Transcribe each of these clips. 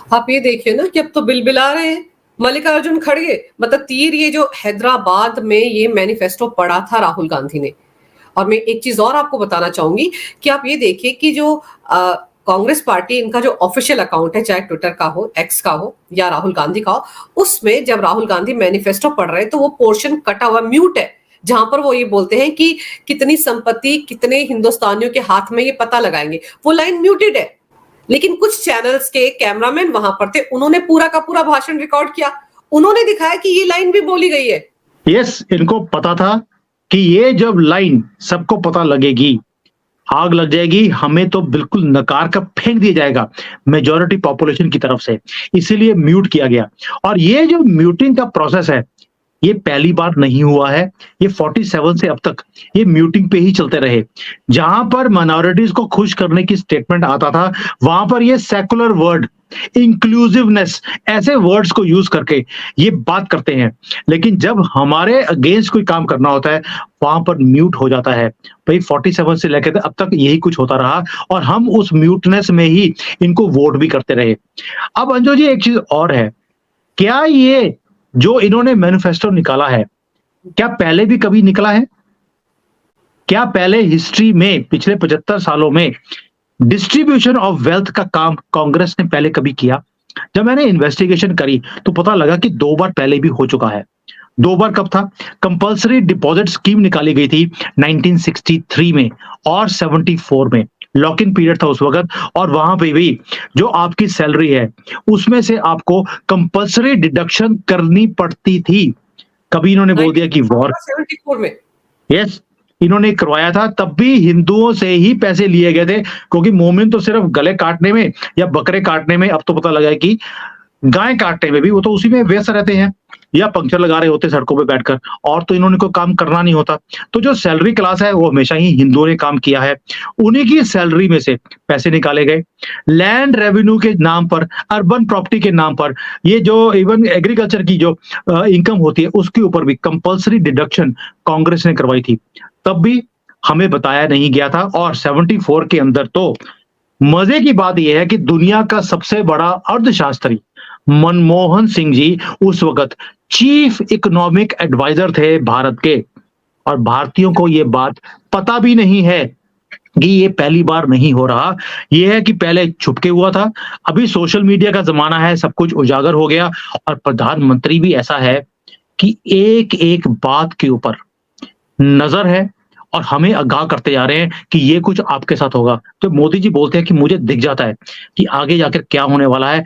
आप ये देखिए ना कि अब तो बिलबिला रहे हैं मल्लिकार्जुन खड़गे, मतलब तीर ये जो हैदराबाद में ये मैनिफेस्टो पढ़ा था राहुल गांधी ने। और मैं एक चीज और आपको बताना चाहूंगी कि आप ये देखिए कि जो कांग्रेस पार्टी, इनका जो ऑफिशियल अकाउंट है, चाहे ट्विटर का हो, एक्स का हो या राहुल गांधी का हो, उसमें जब राहुल गांधी मैनिफेस्टो पढ़ रहे हैं तो वो पोर्शन कटा हुआ म्यूट है, जहां पर वो ये बोलते हैं कि कितनी संपत्ति कितने हिंदुस्तानियों के हाथ में ये पता लगाएंगे, वो लाइन म्यूटेड है। लेकिन कुछ चैनल्स के कैमरामैन वहां पर थे, उन्होंने पूरा का पूरा भाषण रिकॉर्ड किया, उन्होंने दिखाया कि ये लाइन भी बोली गई है। यस, इनको पता था कि ये जब लाइन सबको पता लगेगी, आग लग जाएगी, हमें तो बिल्कुल नकार कर फेंक दिया जाएगा मेजॉरिटी पॉपुलेशन की तरफ से, इसीलिए म्यूट किया गया। और ये जो म्यूटिंग का प्रोसेस है, ये पहली बार नहीं हुआ है। ये 47 से अब तक ये म्यूटिंग पे ही चलते रहे। जहां पर माइनॉरिटीज को खुश करने की स्टेटमेंट आता था, वहां पर ये सेकुलर वर्ड, इंक्लूसिवनेस, ऐसे वर्ड्स को यूज करके ये बात करते हैं। लेकिन जब हमारे अगेंस्ट कोई काम करना होता है, वहां पर म्यूट हो जाता है। भाई 47 से लेकर अब तक यही कुछ होता रहा और हम उस म्यूटनेस में ही इनको वोट भी करते रहे। अब अंजू जी, एक चीज और है, क्या ये जो इन्होंने मैनिफेस्टो निकाला है, क्या पहले भी कभी निकला है? क्या पहले हिस्ट्री में पिछले 75 सालों में डिस्ट्रीब्यूशन ऑफ वेल्थ का काम कांग्रेस ने पहले कभी किया? जब मैंने इन्वेस्टिगेशन करी तो पता लगा कि 2 बार पहले भी हो चुका है। 2 बार कब था? कंपल्सरी डिपॉजिट स्कीम निकाली गई थी 1963 में और 74 में, लॉक इन पीरियड था उस वक्त। और वहां पे भी जो आपकी सैलरी है उसमें से आपको कंपल्सरी डिडक्शन करनी पड़ती थी। कभी इन्होंने बोल दिया कि वॉर 74 में, यस, इन्होंने करवाया था, तब भी हिंदुओं से ही पैसे लिए गए थे, क्योंकि मोमिन तो सिर्फ गले काटने में या बकरे काटने में, अब तो पता लगा है कि गाय काटने में भी वो तो उसी में व्यस्त रहते हैं या पंक्चर लगा रहे होते सड़कों पे बैठकर, और तो इन्होंने कोई काम करना नहीं होता। तो जो सैलरी क्लास है वो हमेशा ही हिंदुओं ने काम किया है, उन्हीं की सैलरी में से पैसे निकाले गए। लैंड रेवेन्यू के नाम पर, अर्बन प्रॉपर्टी के नाम पर, ये जो इवन एग्रीकल्चर की जो इनकम होती है उसके ऊपर भी कंपल्सरी डिडक्शन कांग्रेस ने करवाई थी, तब भी हमें बताया नहीं गया था। और 74 के अंदर तो मजे की बात यह है कि दुनिया का सबसे बड़ा अर्थशास्त्री मनमोहन सिंह जी उस वक्त चीफ इकोनॉमिक एडवाइजर थे भारत के, और भारतीयों को यह बात पता भी नहीं है कि ये पहली बार नहीं हो रहा। यह है कि पहले छुपके हुआ था, अभी सोशल मीडिया का जमाना है, सब कुछ उजागर हो गया। और प्रधानमंत्री भी ऐसा है कि एक एक बात के ऊपर नजर है और हमें आगाह करते जा रहे हैं कि ये कुछ आपके साथ होगा। तो मोदी जी बोलते हैं कि मुझे दिख जाता है कि आगे जाकर क्या होने वाला है।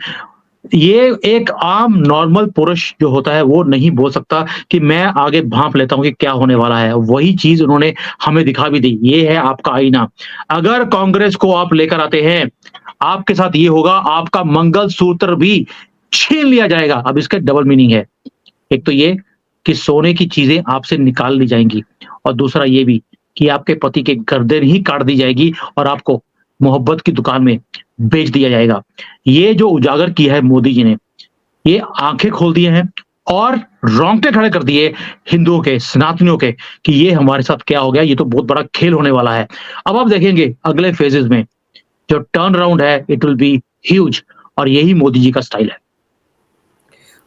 ये एक आम नॉर्मल पुरुष जो होता है वो नहीं बोल सकता कि मैं आगे भांप लेता हूं कि क्या होने वाला है। वही चीज उन्होंने हमें दिखा भी दी। ये है आपका आईना, अगर कांग्रेस को आप लेकर आते हैं, आपके साथ ये होगा, आपका मंगल सूत्र भी छीन लिया जाएगा। अब इसका डबल मीनिंग है, एक तो ये कि सोने की चीजें आपसे निकाल ली जाएंगी, और दूसरा ये भी कि आपके पति के गर्दन ही काट दी जाएगी और आपको मोहब्बत की दुकान में बेच दिया जाएगा। ये जो उजागर किया है मोदी जी ने, ये आंखें खोल दिए हैं और रोंगटे खड़े कर दिए हिंदुओं के, सनातनियों के, कि ये हमारे साथ क्या हो गया, ये तो बहुत बड़ा खेल होने वाला है। अब आप देखेंगे अगले फेजेस में जो टर्न अराउंड है, इट विल बी ह्यूज, और यही मोदी जी का स्टाइल है।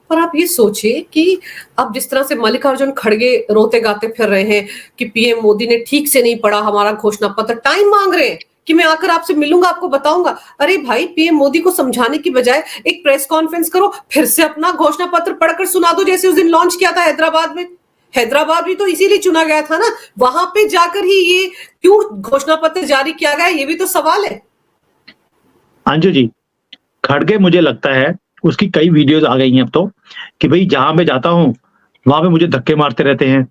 और आप ये सोचिए कि अब जिस तरह से मल्लिकार्जुन खड़गे रोते गाते फिर रहे हैं कि पीएम मोदी ने ठीक से नहीं पढ़ा हमारा घोषणा पत्र, टाइम मांग रहे हैं कि मैं आकर आपसे मिलूंगा, आपको बताऊंगा। अरे भाई, पीएम मोदी को समझाने की बजाय एक प्रेस कॉन्फ्रेंस करो, फिर से अपना घोषणा पत्र पढ़कर सुना दो, जैसे उस दिन लॉन्च किया था हैदराबाद में। हैदराबाद भी तो इसीलिए चुना गया था ना, वहां पे जाकर ही ये क्यों घोषणा पत्र जारी किया गया, ये भी तो सवाल है। अंजू जी, खड़गे मुझे लगता है उसकी कई वीडियोस आ गई हैं अब तो, कि भाई जहां मैं जाता हूं वहां पे मुझे धक्के मारते रहते हैं,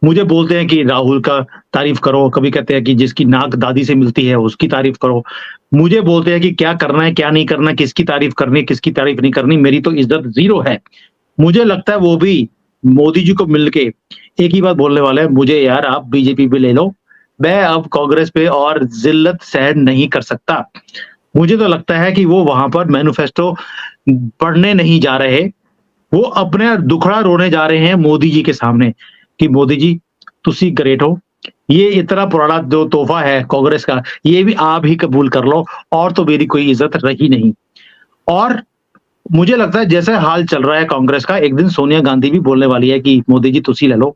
मुझे बोलते हैं कि राहुल का तारीफ करो, कभी कहते हैं कि जिसकी नाक दादी से मिलती है उसकी तारीफ करो, मुझे बोलते हैं कि क्या करना है क्या नहीं करना, किसकी तारीफ करनी किसकी तारीफ नहीं करनी, मेरी तो इज्जत जीरो है। मुझे लगता है वो भी मोदी जी को मिलके एक ही बात बोलने वाले हैं, मुझे यार आप बीजेपी पे ले लो, मैं अब कांग्रेस पे और जिल्लत सहन नहीं कर सकता। मुझे तो लगता है कि वो वहां पर मैनिफेस्टो पढ़ने नहीं जा रहे, वो अपने दुखड़ा रोने जा रहे हैं मोदी जी के सामने कि मोदी जी तुसी ग्रेट हो, ये इतना पुराना जो तोहफा है कांग्रेस का, ये भी आप ही कबूल कर लो, और तो मेरी कोई इज्जत रही नहीं। और मुझे लगता है जैसे हाल चल रहा है कांग्रेस का, एक दिन सोनिया गांधी भी बोलने वाली है कि मोदी जी तुसी ले लो,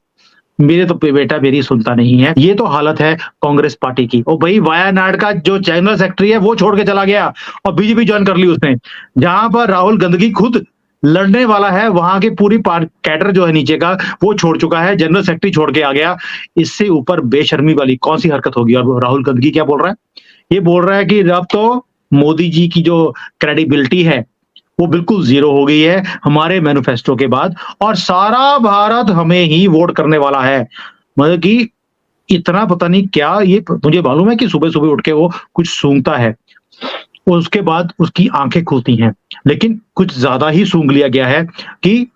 मेरे तो बेटा मेरी सुनता नहीं है। ये तो हालत है कांग्रेस पार्टी की। और भाई वायानाड का जो जनरल सेक्रेटरी है वो छोड़ के चला गया और बीजेपी ज्वाइन कर ली उसने। जहां पर राहुल गांधी खुद लड़ने वाला है, वहां के पूरी कैडर जो है नीचे का वो छोड़ चुका है, जनरल सेक्रेटरी छोड़ के आ गया। इससे ऊपर बेशर्मी वाली कौन सी हरकत होगी? और राहुल गांधी क्या बोल रहा है? ये बोल रहा है कि अब तो मोदी जी की जो क्रेडिबिलिटी है वो बिल्कुल जीरो हो गई है हमारे मैनिफेस्टो के बाद, और सारा भारत हमें ही वोट करने वाला है। मतलब कि इतना पता नहीं क्या, ये मुझे मालूम है कि सुबह-सुबह उठ के वो कुछ सूंघता है, उसके बाद उसकी आंखें खुलती हैं, लेकिन कुछ ज्यादा ही सूंघ लिया गया है कि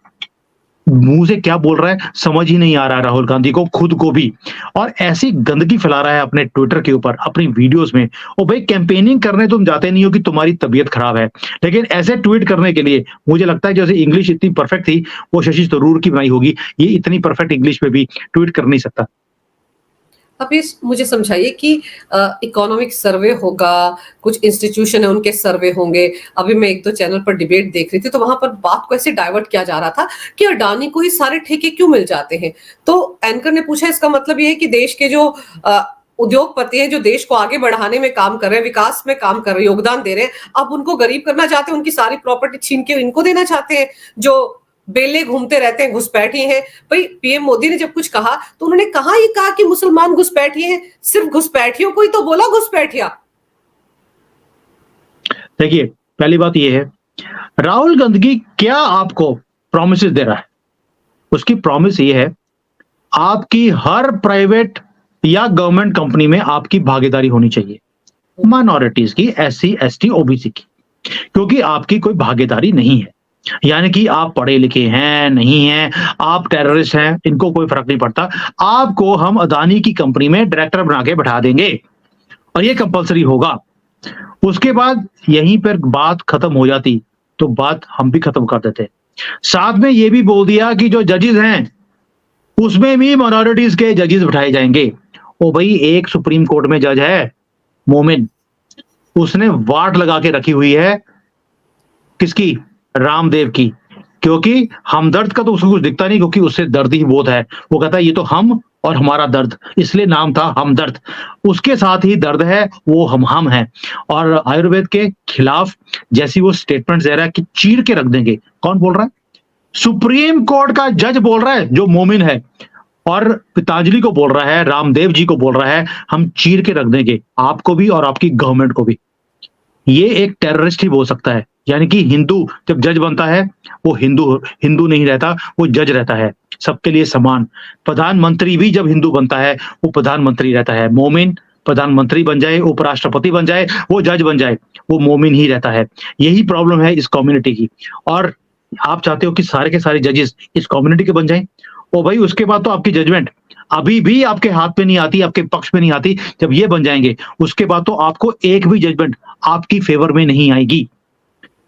मुंह से क्या बोल रहा है समझ ही नहीं आ रहा है राहुल गांधी को, खुद को भी। और ऐसी गंदगी फैला रहा है अपने ट्विटर के ऊपर, अपनी वीडियोस में। और भाई कैंपेनिंग करने तुम जाते नहीं हो कि तुम्हारी तबीयत खराब है, लेकिन ऐसे ट्वीट करने के लिए मुझे लगता है जैसे इंग्लिश इतनी परफेक्ट थी वो शशि थरूर की बनाई होगी, ये इतनी परफेक्ट इंग्लिश में भी ट्वीट कर नहीं सकता। आप ये मुझे समझाइए कि इकोनॉमिक सर्वे होगा, कुछ इंस्टीट्यूशन है उनके सर्वे होंगे। अभी मैं एक दो चैनल पर डिबेट देख रही थी तो वहां पर बात को ऐसे डाइवर्ट किया जा रहा था कि अडानी को ही सारे ठेके क्यों मिल जाते हैं। तो एंकर ने पूछा इसका मतलब ये है कि देश के जो उद्योगपति हैं, जो देश को आगे बढ़ाने में काम कर रहे हैं, विकास में काम कर रहे हैं, योगदान दे रहे हैं, अब उनको गरीब करना चाहते हैं, उनकी सारी प्रॉपर्टी छीन के इनको देना चाहते हैं जो बेले घूमते रहते हैं, घुसपैठी हैं। भाई पीएम मोदी ने जब कुछ कहा तो उन्होंने कहा ही कहा कि मुसलमान घुसपैठी हैं, सिर्फ घुसपैठियों को ही तो बोला घुसपैठिया। देखिए पहली बात यह है, राहुल गांधी क्या आपको प्रॉमिस दे रहा है? उसकी प्रॉमिस ये है आपकी हर प्राइवेट या गवर्नमेंट कंपनी में आपकी भागीदारी होनी चाहिए, माइनॉरिटीज की, एससी एसटी ओबीसी की, क्योंकि आपकी कोई भागीदारी नहीं है। यानी कि आप पढ़े लिखे हैं नहीं हैं, आप टेररिस्ट हैं, इनको कोई फर्क नहीं पड़ता, आपको हम अदानी की कंपनी में डायरेक्टर बना के बैठा देंगे और ये कंपलसरी होगा। उसके बाद यहीं पर बात खत्म हो जाती तो बात हम भी खत्म कर देते। साथ में ये भी बोल दिया कि जो जजेस हैं उसमें भी माइनॉरिटीज के जजेस बिठाए जाएंगे। ओ भाई एक सुप्रीम कोर्ट में जज है मोमिन, उसने वाट लगा के रखी हुई है किसकी? रामदेव की, क्योंकि हमदर्द का तो उसको कुछ दिखता नहीं, क्योंकि उससे दर्द ही बहुत है। वो कहता है ये तो हम और हमारा दर्द, इसलिए नाम था हमदर्द। उसके साथ ही दर्द है, वो हम हैं। और आयुर्वेद के खिलाफ जैसी वो स्टेटमेंट दे रहा है कि चीर के रख देंगे। कौन बोल रहा है? सुप्रीम कोर्ट का जज बोल रहा है जो मोमिन है, और पतंजलि को बोल रहा है, रामदेव जी को बोल रहा है हम चीर के रख देंगे आपको भी और आपकी गवर्नमेंट को भी। ये एक टेररिस्ट ही बोल सकता है। यानी कि हिंदू जब जज बनता है वो हिंदू नहीं रहता, वो जज रहता है, सबके लिए समान। प्रधानमंत्री भी जब हिंदू बनता है वो प्रधानमंत्री रहता है। मोमिन प्रधानमंत्री बन जाए, उपराष्ट्रपति बन जाए, वो जज बन जाए, वो मोमिन ही रहता है। यही प्रॉब्लम है इस कम्युनिटी की। और आप चाहते हो कि सारे के सारे जजेस इस कम्युनिटी के बन जाएं, और भाई उसके बाद तो आपकी जजमेंट अभी भी आपके हाथ में नहीं आती, आपके पक्ष में नहीं आती। जब ये बन जाएंगे उसके बाद तो आपको एक भी जजमेंट आपकी फेवर में नहीं आएगी,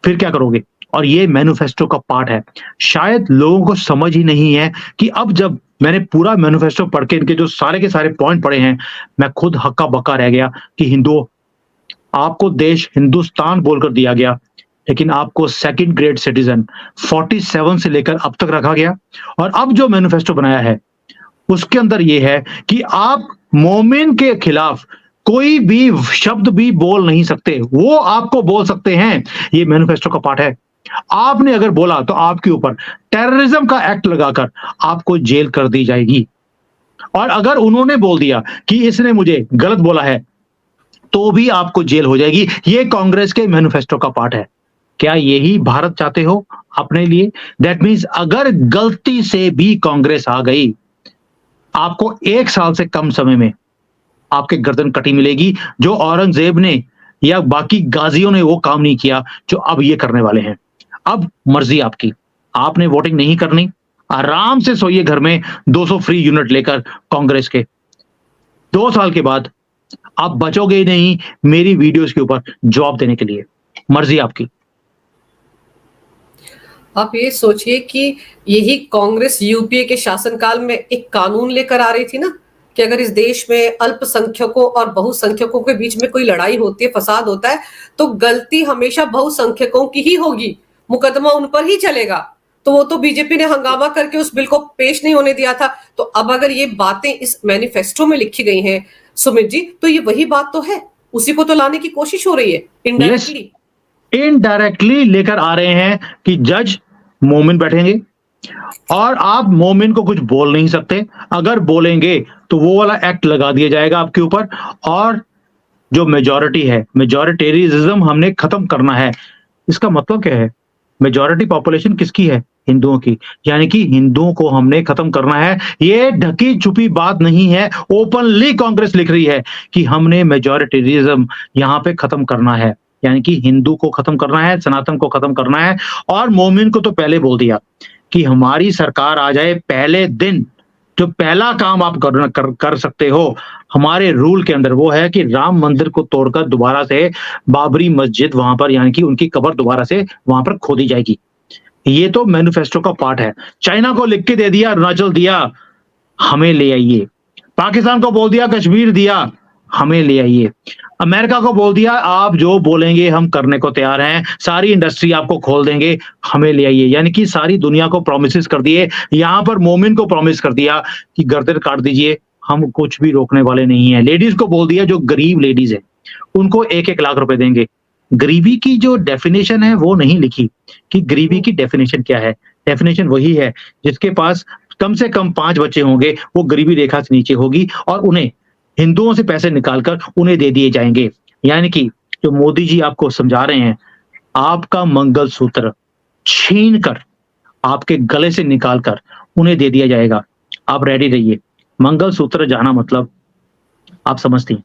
फिर क्या करोगे? और ये मैनिफेस्टो का पार्ट है। शायद लोगों को समझ ही नहीं है कि अब जब मैंने पूरा मैनिफेस्टो पढ़ के इनके जो सारे के सारे पॉइंट पढ़े हैं, मैं खुद हक्का बक्का रह गया कि हिंदुओं, आपको देश हिंदुस्तान बोलकर दिया गया, लेकिन आपको सेकंड ग्रेड सिटीजन 47 से लेकर अब तक रखा गया। और अब जो मैनिफेस्टो बनाया है उसके अंदर यह है कि आप मोमिन के खिलाफ कोई भी शब्द भी बोल नहीं सकते, वो आपको बोल सकते हैं। ये मैनिफेस्टो का पार्ट है। आपने अगर बोला तो आपके ऊपर टेररिज्म का एक्ट लगाकर आपको जेल कर दी जाएगी। और अगर उन्होंने बोल दिया कि इसने मुझे गलत बोला है तो भी आपको जेल हो जाएगी। ये कांग्रेस के मैनिफेस्टो का पार्ट है। क्या यही भारत चाहते हो अपने लिए? दैट मीन्स अगर गलती से भी कांग्रेस आ गई, आपको 1 साल से कम समय में आपके गर्दन कटी मिलेगी। जो औरंगजेब ने या बाकी गाजियों ने वो काम नहीं किया जो अब ये करने वाले हैं। अब मर्जी आपकी, आपने वोटिंग नहीं करनी, आराम से सोइए घर में 200 फ्री यूनिट लेकर कांग्रेस के। 2 साल के बाद आप बचोगे ही नहीं मेरी वीडियोस के ऊपर जवाब देने के लिए। मर्जी आपकी। आप ये सोचिए कि यही कांग्रेस यूपीए के शासनकाल में एक कानून लेकर आ रही थी ना कि अगर इस देश में अल्पसंख्यकों और बहुसंख्यकों के बीच में कोई लड़ाई होती है, फसाद होता है, तो गलती हमेशा बहुसंख्यकों की ही होगी, मुकदमा उन पर ही चलेगा। तो वो तो बीजेपी ने हंगामा करके उस बिल को पेश नहीं होने दिया था। तो अब अगर ये बातें इस मैनिफेस्टो में लिखी गई हैं सुमित जी, तो ये वही बात तो है, उसी को तो लाने की कोशिश हो रही है इनडायरेक्टली। इनडायरेक्टली लेकर आ रहे हैं कि जज मोमिन बैठेंगे और आप मोमिन को कुछ बोल नहीं सकते। अगर बोलेंगे तो वो वाला एक्ट लगा दिया जाएगा आपके ऊपर। और जो मेजॉरिटी है, मेजॉरिटेरिज्म हमने खत्म करना है। इसका मतलब क्या है? मेजॉरिटी पॉपुलेशन किसकी है? हिंदुओं की। यानी कि हिंदुओं को हमने खत्म करना है। ये ढकी छुपी बात नहीं है, ओपनली कांग्रेस लिख रही है कि हमने मेजॉरिटेरिज्म यहां पे खत्म करना है। यानी कि हिंदू को खत्म करना है, सनातन को खत्म करना है। और मोमिन को तो पहले बोल दिया कि हमारी सरकार आ जाए पहले दिन जो पहला काम आप कर सकते हो हमारे रूल के अंदर, वो है कि राम मंदिर को तोड़कर दोबारा से बाबरी मस्जिद वहां पर, यानी कि उनकी कब्र दोबारा से वहां पर खोदी जाएगी। ये तो मैनिफेस्टो का पार्ट है। चाइना को लिख के दे दिया, अरुणाचल दिया, हमें ले आइए। पाकिस्तान को बोल दिया कश्मीर दिया, हमें ले आइए। अमेरिका को बोल दिया आप जो बोलेंगे हम करने को तैयार हैं, सारी इंडस्ट्री आपको खोल देंगे, हमें ले आइए। यानी कि सारी दुनिया को प्रॉमिसेस कर दिए। यहां पर मोमिन को प्रॉमिस कर दिया कि गर्दन काट दीजिए, हम कुछ भी रोकने वाले नहीं है। लेडीज को बोल दिया, जो गरीब लेडीज है उनको 1-1 लाख रुपए देंगे। गरीबी की जो डेफिनेशन है वो नहीं लिखी कि गरीबी की डेफिनेशन क्या है। डेफिनेशन वही है जिसके पास कम से कम 5 बच्चे होंगे, वो गरीबी रेखा से नीचे होगी और उन्हें हिंदुओं से पैसे निकालकर उन्हें दे दिए जाएंगे। यानी कि जो मोदी जी आपको समझा रहे हैं, आपका मंगलसूत्र छीन कर आपके गले से निकालकर उन्हें दे दिया जाएगा। आप रेडी रहिए। मंगलसूत्र जाना मतलब आप समझती हैं।